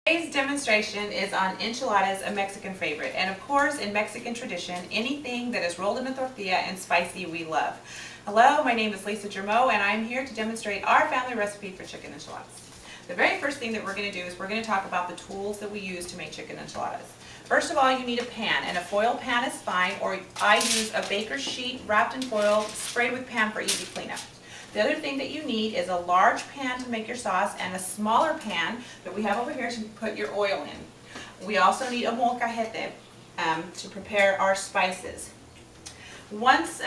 Today's demonstration is on enchiladas, a Mexican favorite. And of course, in Mexican tradition, anything that is rolled in a tortilla and spicy we love. Hello, my name is Lisa Germeau, and I'm here to demonstrate our family recipe for chicken enchiladas. The very first thing that we're going to do is we're going to talk about the tools that we use to make chicken enchiladas. First of all, you need a pan, and a foil pan is fine, or I use a baker's sheet wrapped in foil, sprayed with pan for easy cleanup. The other thing that you need is a large pan to make your sauce and a smaller pan that we have over here to put your oil in. We also need a molcajete to prepare our spices. Once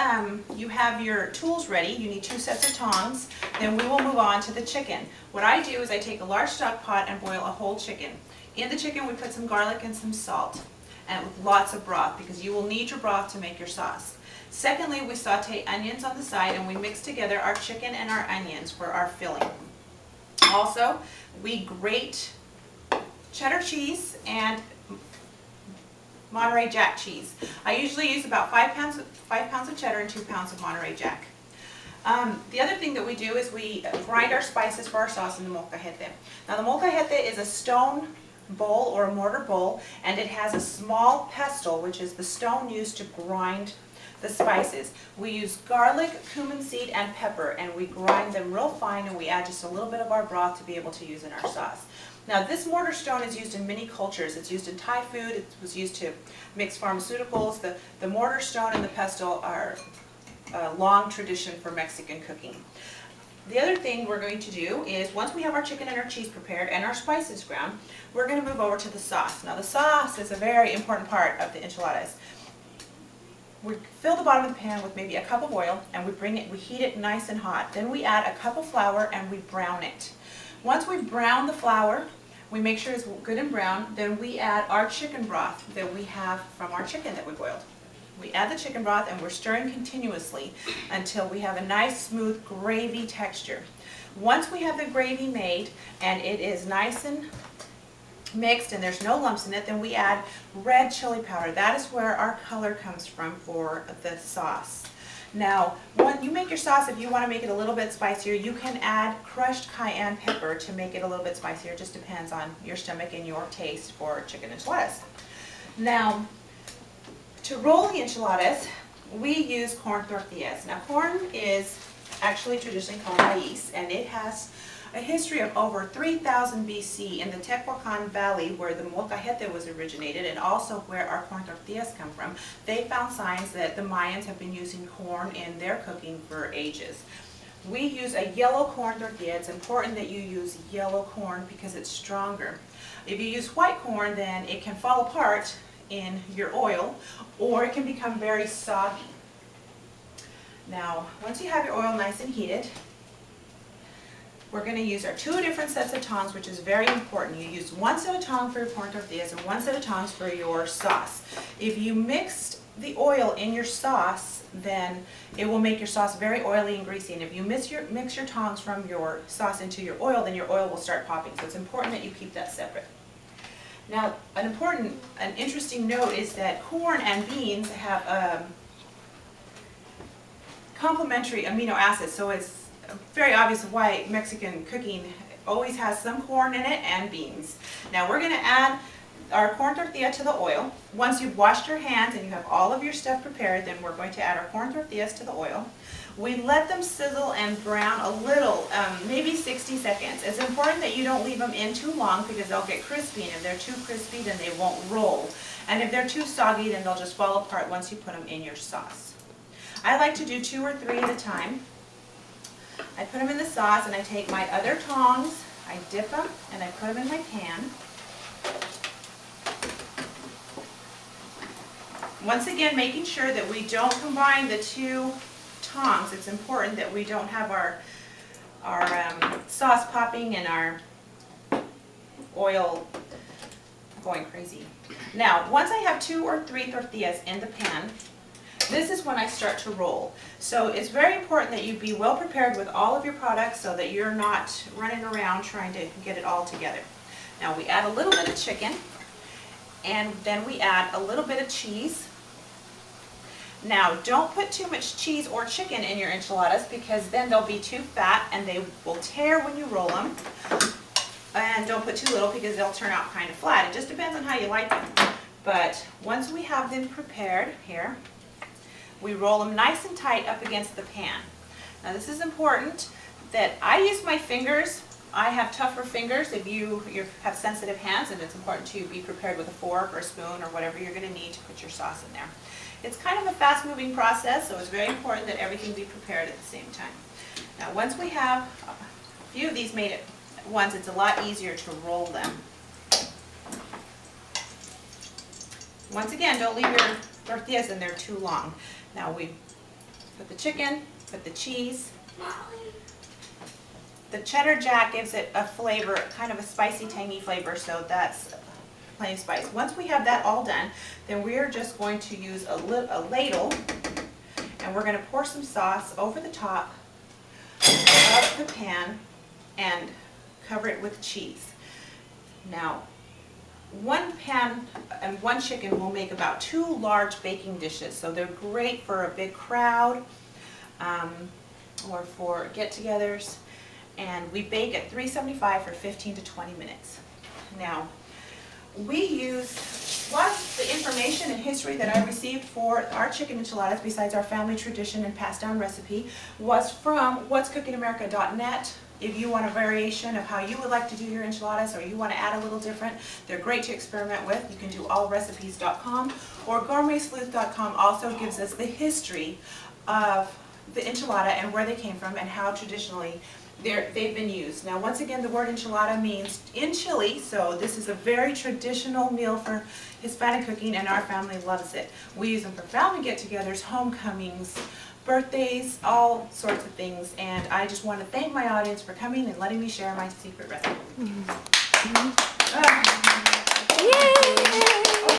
you have your tools ready, you need 2 sets of tongs, then we will move on to the chicken. What I do is I take a large stock pot and boil a whole chicken. In the chicken we put some garlic and some salt, and with lots of broth, because you will need your broth to make your sauce. Secondly, we saute onions on the side and we mix together our chicken and our onions for our filling. Also, we grate cheddar cheese and Monterey Jack cheese. I usually use about 5 pounds of cheddar and 2 pounds of Monterey Jack. The other thing that we do is we grind our spices for our sauce in the molcajete. Now the molcajete is a stone bowl or a mortar bowl, and it has a small pestle, which is the stone used to grind the spices. We use garlic, cumin seed, and pepper, and we grind them real fine, and we add just a little bit of our broth to be able to use in our sauce. Now this mortar stone is used in many cultures. It's used in Thai food, it was used to mix pharmaceuticals. The mortar stone and the pestle are a long tradition for Mexican cooking. The other thing we're going to do is, once we have our chicken and our cheese prepared and our spices ground, we're going to move over to the sauce. Now the sauce is a very important part of the enchiladas. We fill the bottom of the pan with maybe a cup of oil, and we heat it nice and hot. Then we add a cup of flour and we brown it. Once we brown the flour, we make sure it's good and brown, then we add our chicken broth that we have from our chicken that we boiled. We add the chicken broth and we're stirring continuously until we have a nice smooth gravy texture. Once we have the gravy made and it is nice and mixed and there's no lumps in it, then we add red chili powder. That is where our color comes from for the sauce. Now, when you make your sauce, if you want to make it a little bit spicier, you can add crushed cayenne pepper to make it a little bit spicier. It just depends on your stomach and your taste for chicken enchiladas. Now, to roll the enchiladas, we use corn tortillas. Now, corn is actually traditionally called maíz, and it has a history of over 3000 BC in the Tehuacan Valley, where the molcajete was originated, and also where our corn tortillas come from. They found signs that the Mayans have been using corn in their cooking for ages. We use a yellow corn tortilla. It's important that you use yellow corn because it's stronger. If you use white corn, then it can fall apart in your oil, or it can become very soggy. Now, once you have your oil nice and heated, we're going to use our 2 different sets of tongs, which is very important. You use 1 set of tongs for your corn tortillas and 1 set of tongs for your sauce. If you mixed the oil in your sauce, then it will make your sauce very oily and greasy. And if you mix your tongs from your sauce into your oil, then your oil will start popping. So it's important that you keep that separate. Now, an interesting note is that corn and beans have complementary amino acids, so it's very obvious why Mexican cooking always has some corn in it and beans. Now we're going to add our corn tortilla to the oil. Once you've washed your hands and you have all of your stuff prepared, then we're going to add our corn tortillas to the oil. We let them sizzle and brown a little, maybe 60 seconds. It's important that you don't leave them in too long because they'll get crispy, and if they're too crispy, then they won't roll. And if they're too soggy, then they'll just fall apart once you put them in your sauce. I like to do 2 or 3 at a time. I put them in the sauce, and I take my other tongs, I dip them, and I put them in my pan. Once again, making sure that we don't combine the 2 tongs. It's important that we don't have our sauce popping and our oil going crazy. Now, once I have 2 or 3 tortillas in the pan, this is when I start to roll. So it's very important that you be well prepared with all of your products so that you're not running around trying to get it all together. Now we add a little bit of chicken, and then we add a little bit of cheese. Now don't put too much cheese or chicken in your enchiladas because then they'll be too fat and they will tear when you roll them. And don't put too little because they'll turn out kind of flat. It just depends on how you like them. But once we have them prepared here, we roll them nice and tight up against the pan. Now this is important that I use my fingers. I have tougher fingers. If you have sensitive hands, and it's important to be prepared with a fork or a spoon or whatever you're going to need to put your sauce in there. It's kind of a fast-moving process, so it's very important that everything be prepared at the same time. Now once we have a few of these made at once, it's a lot easier to roll them. Once again, don't leave your tortillas in there too long. Now we put the chicken, put the cheese. The cheddar jack gives it a flavor, kind of a spicy, tangy flavor, so that's plain spice. Once we have that all done, then we're just going to use a ladle, and we're going to pour some sauce over the top of the pan and cover it with cheese. Now, one pan and one chicken will make about 2 large baking dishes, so they're great for a big crowd or for get-togethers. And we bake at 375 for 15 to 20 minutes. Now, we use a lot of the information and history that I received for our chicken enchiladas, besides our family tradition and passed down recipe, was from what'scookingamerica.net. If you want a variation of how you would like to do your enchiladas, or you want to add a little different, they're great to experiment with. You can do allrecipes.com, or gourmetsleuth.com also gives us the history of the enchilada and where they came from and how traditionally they've been used. Now once again, the word enchilada means in Chile, so this is a very traditional meal for Hispanic cooking, and our family loves it. We use them for family get-togethers, homecomings, birthdays, all sorts of things, and I just want to thank my audience for coming and letting me share my secret recipe.